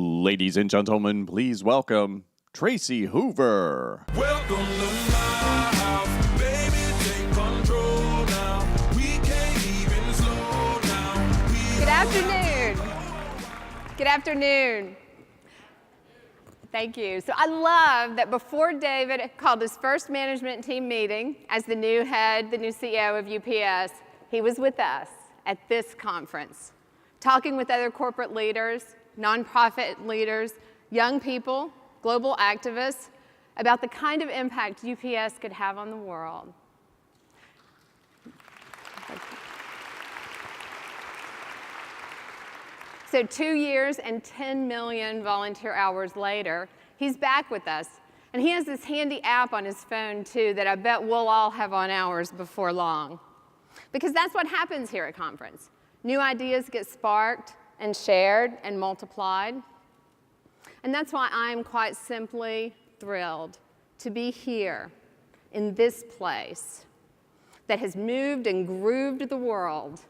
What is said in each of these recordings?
Ladies and gentlemen, please welcome Tracy Hoover. Welcome to my house, baby, take control now. We can't even slow down. Good afternoon. Good afternoon. Thank you. So I love that before David called his first management team meeting as the new head, the new CEO of UPS, he was with us at this conference, talking with other corporate leaders, nonprofit leaders, young people, global activists, about the kind of impact UPS could have on the world. So 2 years and 10 million volunteer hours later, he's back with us. And he has this handy app on his phone, too, that I bet we'll all have on ours before long. Because that's what happens here at conference. New ideas get sparked and shared and multiplied. And that's why I'm quite simply thrilled to be here in this place that has moved and grooved the world,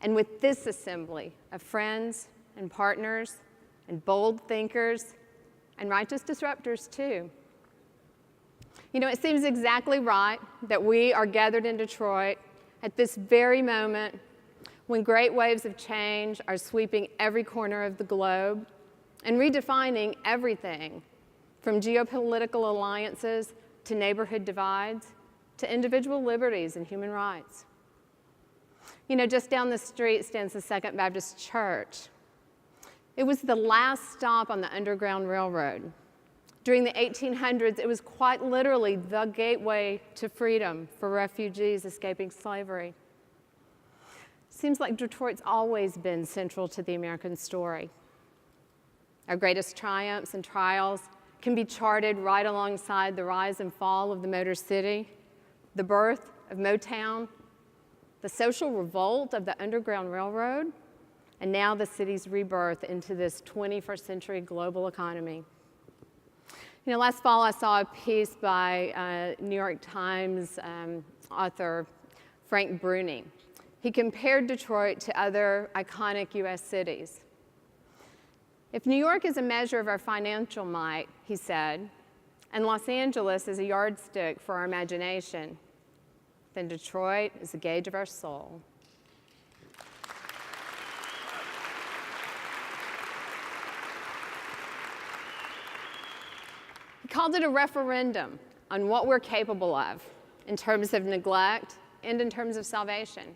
and with this assembly of friends and partners and bold thinkers and righteous disruptors too. You know, it seems exactly right that we are gathered in Detroit at this very moment when great waves of change are sweeping every corner of the globe and redefining everything from geopolitical alliances to neighborhood divides to individual liberties and human rights. You know, just down the street stands the Second Baptist Church. It was the last stop on the Underground Railroad. During the 1800s, it was quite literally the gateway to freedom for refugees escaping slavery. Seems like Detroit's always been central to the American story. Our greatest triumphs and trials can be charted right alongside the rise and fall of the Motor City, the birth of Motown, the social revolt of the Underground Railroad, and now the city's rebirth into this 21st century global economy. You know, last fall I saw a piece by New York Times author Frank Bruni. He compared Detroit to other iconic US cities. If New York is a measure of our financial might, he said, and Los Angeles is a yardstick for our imagination, then Detroit is a gauge of our soul. He called it a referendum on what we're capable of in terms of neglect and in terms of salvation.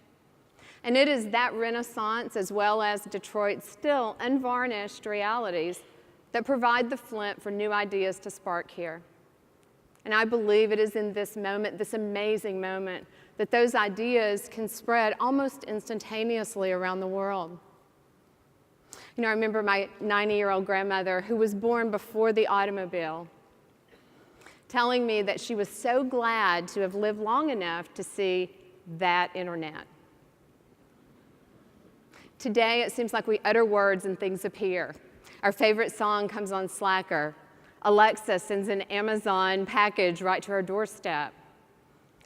And it is that renaissance, as well as Detroit's still unvarnished realities, that provide the flint for new ideas to spark here. And I believe it is in this moment, this amazing moment, that those ideas can spread almost instantaneously around the world. You know, I remember my 90-year-old grandmother, who was born before the automobile, telling me that she was so glad to have lived long enough to see that internet. Today, it seems like we utter words and things appear. Our favorite song comes on Slacker. Alexa sends an Amazon package right to our doorstep.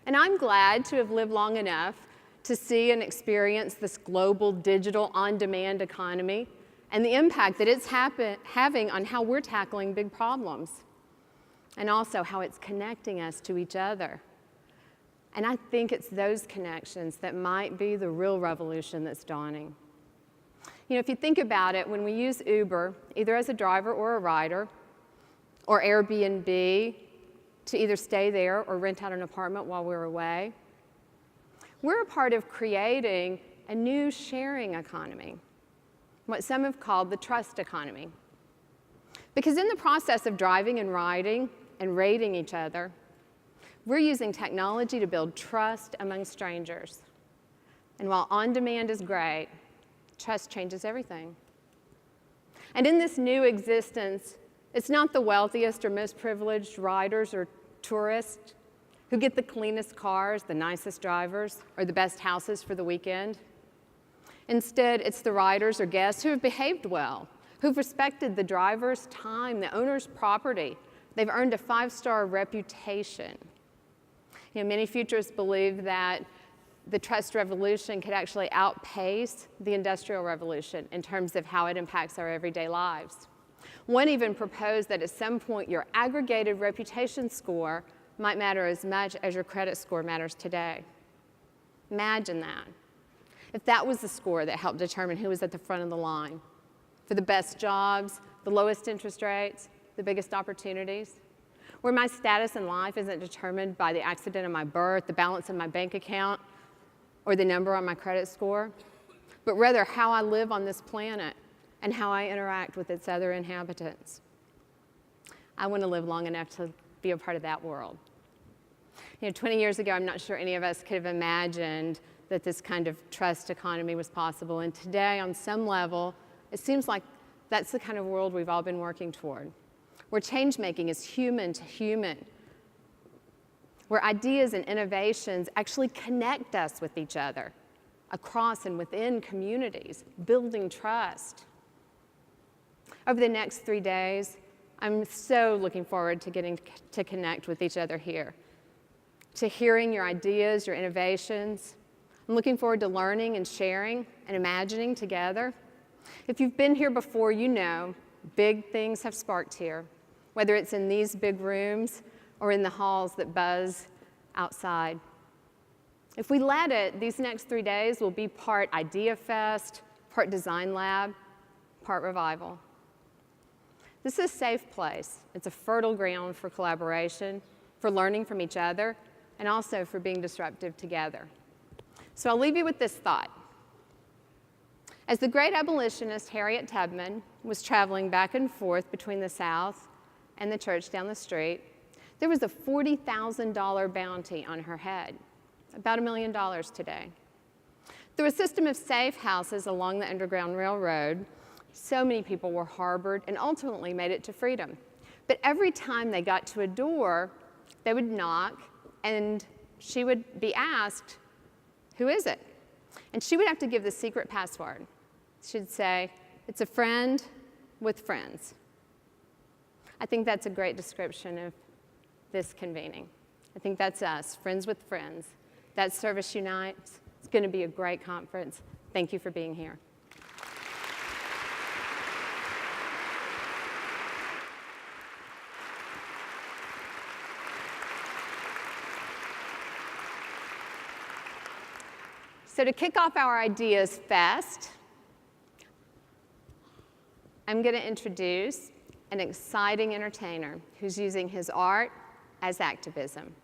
And I'm glad to have lived long enough to see and experience this global digital on-demand economy and the impact that it's having on how we're tackling big problems, and also how it's connecting us to each other. And I think it's those connections that might be the real revolution that's dawning. You know, if you think about it, when we use Uber, either as a driver or a rider, or Airbnb to either stay there or rent out an apartment while we're away, we're a part of creating a new sharing economy, what some have called the trust economy. Because in the process of driving and riding and rating each other, we're using technology to build trust among strangers. And while on-demand is great, trust changes everything. And in this new existence, it's not the wealthiest or most privileged riders or tourists who get the cleanest cars, the nicest drivers, or the best houses for the weekend. Instead, it's the riders or guests who have behaved well, who've respected the driver's time, the owner's property. They've earned a 5-star reputation. You know, many futurists believe that the trust revolution could actually outpace the Industrial Revolution in terms of how it impacts our everyday lives. One even proposed that at some point your aggregated reputation score might matter as much as your credit score matters today. Imagine that. If that was the score that helped determine who was at the front of the line for the best jobs, the lowest interest rates, the biggest opportunities, where my status in life isn't determined by the accident of my birth, the balance in my bank account, or the number on my credit score, but rather how I live on this planet and how I interact with its other inhabitants. I want to live long enough to be a part of that world. 20 years ago, I'm not sure any of us could have imagined that this kind of trust economy was possible. And today, on some level, it seems like that's the kind of world we've all been working toward, where change-making is human to human, where ideas and innovations actually connect us with each other across and within communities, building trust. Over the next 3 days, I'm so looking forward to getting to connect with each other here, to hearing your ideas, your innovations. I'm looking forward to learning and sharing and imagining together. If you've been here before, you know big things have sparked here, whether it's in these big rooms or in the halls that buzz outside. If we let it, these next 3 days will be part Idea Fest, part Design Lab, part Revival. This is a safe place. It's a fertile ground for collaboration, for learning from each other, and also for being disruptive together. So I'll leave you with this thought. As the great abolitionist Harriet Tubman was traveling back and forth between the South and the church down the street, there was a $40,000 bounty on her head, about $1 million today. Through a system of safe houses along the Underground Railroad, so many people were harbored and ultimately made it to freedom. But every time they got to a door, they would knock, and she would be asked, "Who is it?" And she would have to give the secret password. She'd say, "It's a friend with friends." I think that's a great description of this convening. I think that's us, friends with friends. That service unites. It's going to be a great conference. Thank you for being here. So to kick off our Ideas Fest, I'm going to introduce an exciting entertainer who's using his art as activism.